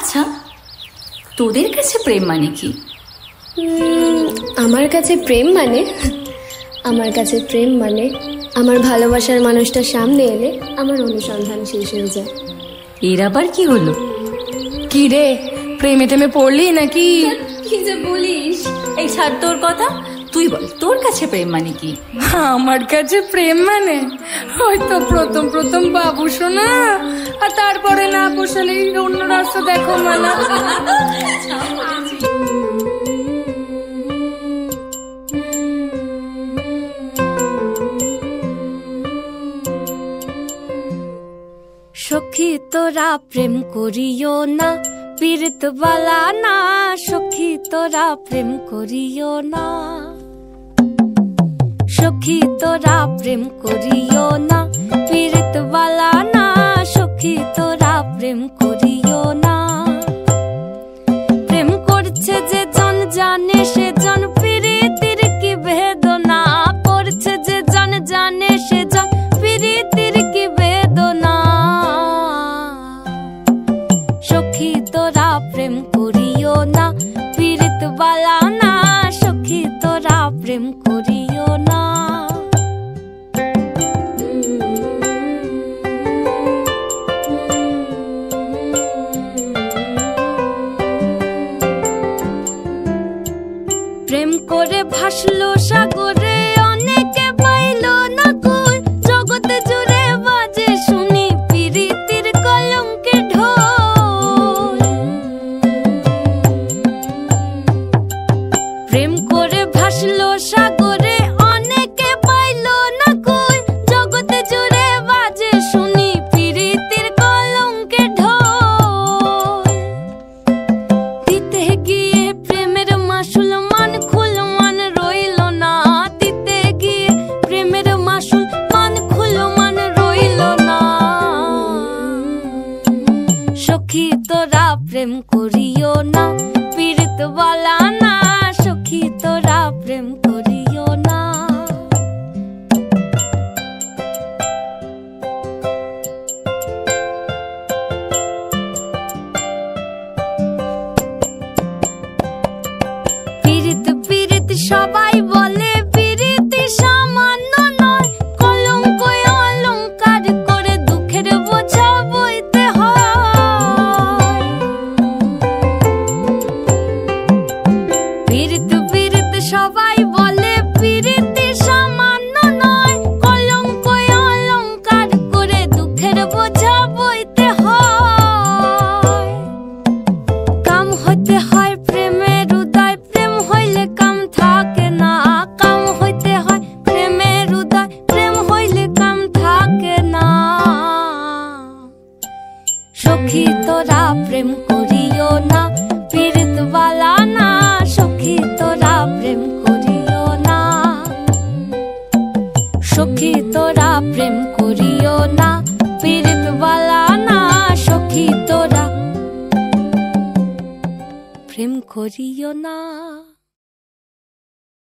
আচ্ছা, তোদের কাছে প্রেম মানে কি? আমার কাছে প্রেম মানে আমার ভালোবাসার মানুষটা সামনে এলে আমার অনুসন্ধান শেষ হয়ে যায়। এর আবার কি হলো? কি রে, প্রেমে টেমে পড়লি নাকি? কি যে বলিস, এই ছাড় তোর কথা, তুই বল তোর কাছে প্রেম মানে কি? আমার কাছে প্রেম মানে হয়তো প্রথম প্রথম বাবু শোনা, আর তারপরে না পোষালে অন্য রাস্তা দেখো মানা। সখী তোরা প্রেম করিও না, পীড়িত বালা না। সখী তোরা প্রেম করিও না, সখী তোরা প্রেম করিও না, পীড়িত বালা না। সখী তোরা প্রেম করিও না। প্রেম করছে যে জন জানে সে জন, পীড়িতির কি বেদনা করছে যে জন জানে সে জন, পীড়িতির কি বেদনা। সখী তোরা প্রেম করিও না, পীড়িত বালা না। সখী তোরা প্রেম করিও না। প্রেম করে ভাসলো সাগরে, অনেকে পাইল না কই। জগতে জুড়ে বাজে শুনি পীড়িতির কলঙ্কের ঢোল। প্রেম করে ভাসলো সাগরে, অনেকে পাইল না কই। জগতে জুড়ে বাজে শুনি পীড়িতির কলঙ্কের ঢোল। দিতে গিয়ে প্রেমের মাসুল মান খুল মান রইল না। দিতে গিয়ে প্রেমের মাসুল মান খুল মান রইল না। সখী তোরা প্রেম করিও না, পীড়িত বালা না। সখী তোরা প্রেম করিও না। পীড়িত পীড়িত সবাই বলে, পীড়িতি সামান্য নয়। কলঙ্ক অলঙ্কার করে দুঃখের বোঝা বইতে হয়। পীড়িত পীড়িত সবাই বলে, পীড়িতি সামান্য নয়। কলঙ্ক অলঙ্কার করে দুঃখের বোঝা বইতে হয়। কাম হইতে হয় প্রেমের উদয়, প্রেম হইলে কাম থাকে না। কাম হইতে হয় প্রেমের উদয়, প্রেম হইলে কাম থাকে না। সখী তোরা প্রেম করিও না, পীড়িত বালা না। সখী তোরা প্রেম করিও না, সখী তোরা প্রেম করিও না, পীড়িত বালা না। সখী তোরা প্রেম করিও না।